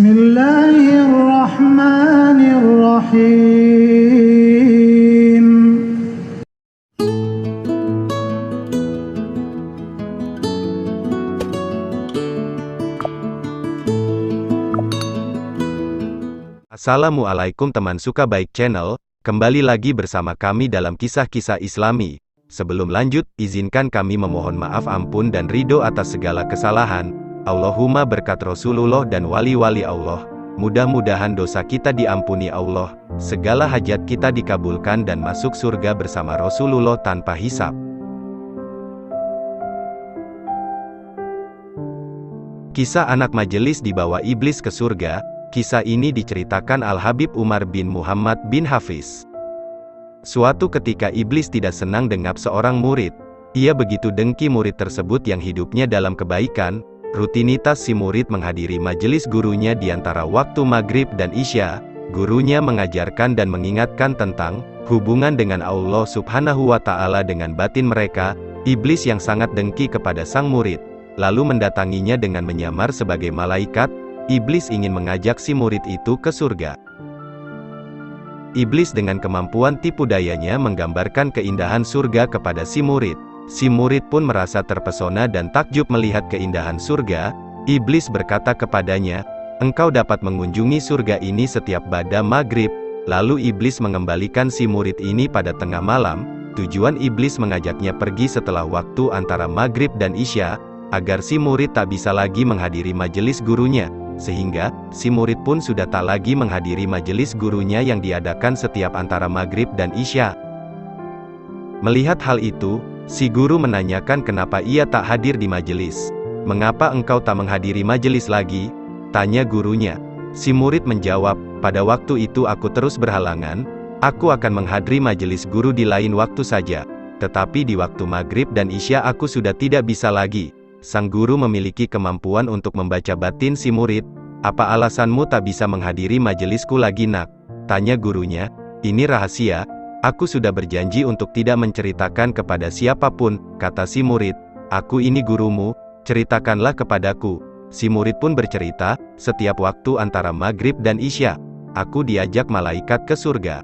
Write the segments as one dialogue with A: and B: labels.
A: Bismillahirrahmanirrahim.
B: Assalamualaikum teman suka baik channel, kembali lagi bersama kami dalam kisah-kisah Islami. Sebelum lanjut, izinkan kami memohon maaf ampun dan ridho atas segala kesalahan. Allahumma berkat Rasulullah dan wali-wali Allah. Mudah-mudahan dosa kita diampuni Allah, segala hajat kita dikabulkan dan masuk surga bersama Rasulullah tanpa hisab. Kisah anak majelis dibawa iblis ke surga. Kisah ini diceritakan Al-Habib Umar bin Muhammad bin Hafiz. Suatu ketika iblis tidak senang dengan seorang murid. Ia begitu dengki murid tersebut yang hidupnya dalam kebaikan. Rutinitas si murid menghadiri majelis gurunya di antara waktu maghrib dan isya. Gurunya mengajarkan dan mengingatkan tentang hubungan dengan Allah Subhanahu wa Ta'ala dengan batin mereka. Iblis yang sangat dengki kepada sang murid, lalu mendatanginya dengan menyamar sebagai malaikat. Iblis ingin mengajak si murid itu ke surga. Iblis dengan kemampuan tipu dayanya menggambarkan keindahan surga kepada si murid. Si murid pun merasa terpesona dan takjub melihat keindahan surga. Iblis berkata kepadanya, "Engkau dapat mengunjungi surga ini setiap pada maghrib." Lalu iblis mengembalikan si murid ini pada tengah malam. Tujuan iblis mengajaknya pergi setelah waktu antara maghrib dan isya, agar si murid tak bisa lagi menghadiri majelis gurunya. Sehingga, si murid pun sudah tak lagi menghadiri majelis gurunya yang diadakan setiap antara maghrib dan isya. Melihat hal itu, si guru menanyakan kenapa ia tak hadir di majelis. "Mengapa engkau tak menghadiri majelis lagi?" tanya gurunya. Si murid menjawab, "Pada waktu itu aku terus berhalangan, aku akan menghadiri majelis guru di lain waktu saja. Tetapi di waktu maghrib dan isya aku sudah tidak bisa lagi." Sang guru memiliki kemampuan untuk membaca batin si murid. "Apa alasanmu tak bisa menghadiri majelisku lagi nak?" tanya gurunya. "Ini rahasia. Aku sudah berjanji untuk tidak menceritakan kepada siapapun," kata si murid. "Aku ini gurumu, ceritakanlah kepadaku." Si murid pun bercerita, "Setiap waktu antara maghrib dan isya, aku diajak malaikat ke surga."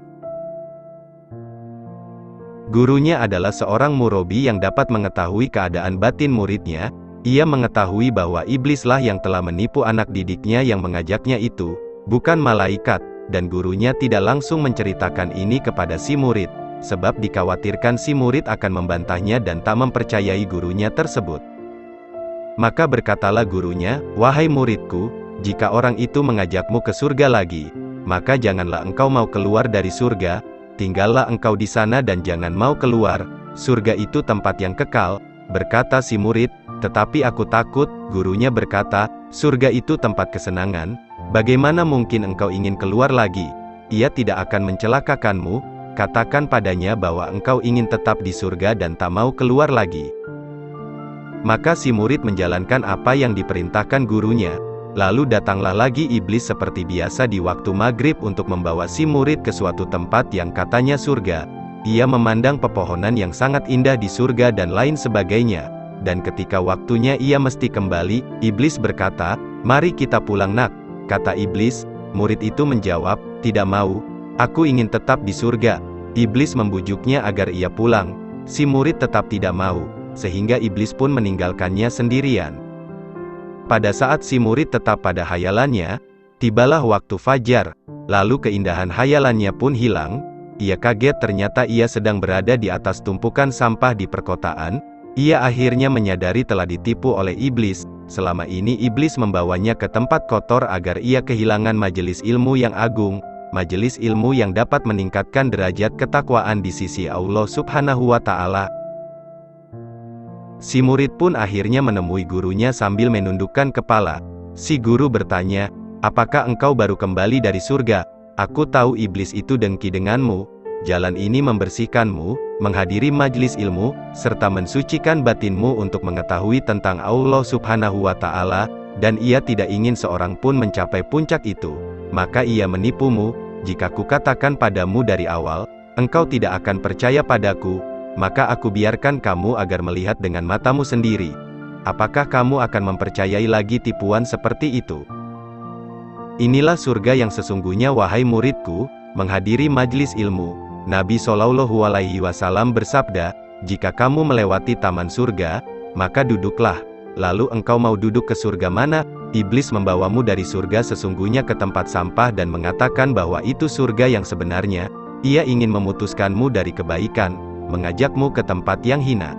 B: Gurunya adalah seorang murabi yang dapat mengetahui keadaan batin muridnya. Ia mengetahui bahwa iblislah yang telah menipu anak didiknya yang mengajaknya itu, bukan malaikat, dan gurunya tidak langsung menceritakan ini kepada si murid, sebab dikhawatirkan si murid akan membantahnya dan tak mempercayai gurunya tersebut. Maka berkatalah gurunya, "Wahai muridku, jika orang itu mengajakmu ke surga lagi, maka janganlah engkau mau keluar dari surga, tinggallah engkau di sana dan jangan mau keluar, surga itu tempat yang kekal." Berkata si murid, "Tetapi aku takut." Gurunya berkata, "Surga itu tempat kesenangan, bagaimana mungkin engkau ingin keluar lagi? Ia tidak akan mencelakakanmu, katakan padanya bahwa engkau ingin tetap di surga dan tak mau keluar lagi." Maka si murid menjalankan apa yang diperintahkan gurunya. Lalu datanglah lagi iblis seperti biasa di waktu maghrib untuk membawa si murid ke suatu tempat yang katanya surga. Ia memandang pepohonan yang sangat indah di surga dan lain sebagainya. Dan ketika waktunya ia mesti kembali, iblis berkata, "Mari kita pulang nak," kata iblis. Murid itu menjawab, "Tidak mau, aku ingin tetap di surga." Iblis membujuknya agar ia pulang. Si murid tetap tidak mau, sehingga iblis pun meninggalkannya sendirian. Pada saat si murid tetap pada hayalannya, tibalah waktu fajar, lalu keindahan hayalannya pun hilang. Ia kaget ternyata ia sedang berada di atas tumpukan sampah di perkotaan. Ia akhirnya menyadari telah ditipu oleh iblis. Selama ini iblis membawanya ke tempat kotor agar ia kehilangan majelis ilmu yang agung, majelis ilmu yang dapat meningkatkan derajat ketakwaan di sisi Allah Subhanahu wa Ta'ala. Si murid pun akhirnya menemui gurunya sambil menundukkan kepala. Si guru bertanya, "Apakah engkau baru kembali dari surga? Aku tahu iblis itu dengki denganmu. Jalan ini membersihkanmu, menghadiri majlis ilmu, serta mensucikan batinmu untuk mengetahui tentang Allah Subhanahu wa Ta'ala, dan ia tidak ingin seorang pun mencapai puncak itu. Maka ia menipumu. Jika kukatakan padamu dari awal, engkau tidak akan percaya padaku, maka aku biarkan kamu agar melihat dengan matamu sendiri. Apakah kamu akan mempercayai lagi tipuan seperti itu?" Inilah surga yang sesungguhnya wahai muridku, menghadiri majlis ilmu. Nabi Shallallahu Alaihi Wasallam bersabda, jika kamu melewati taman surga, maka duduklah. Lalu engkau mau duduk ke surga mana? Iblis membawamu dari surga sesungguhnya ke tempat sampah dan mengatakan bahwa itu surga yang sebenarnya. Ia ingin memutuskanmu dari kebaikan, mengajakmu ke tempat yang hina.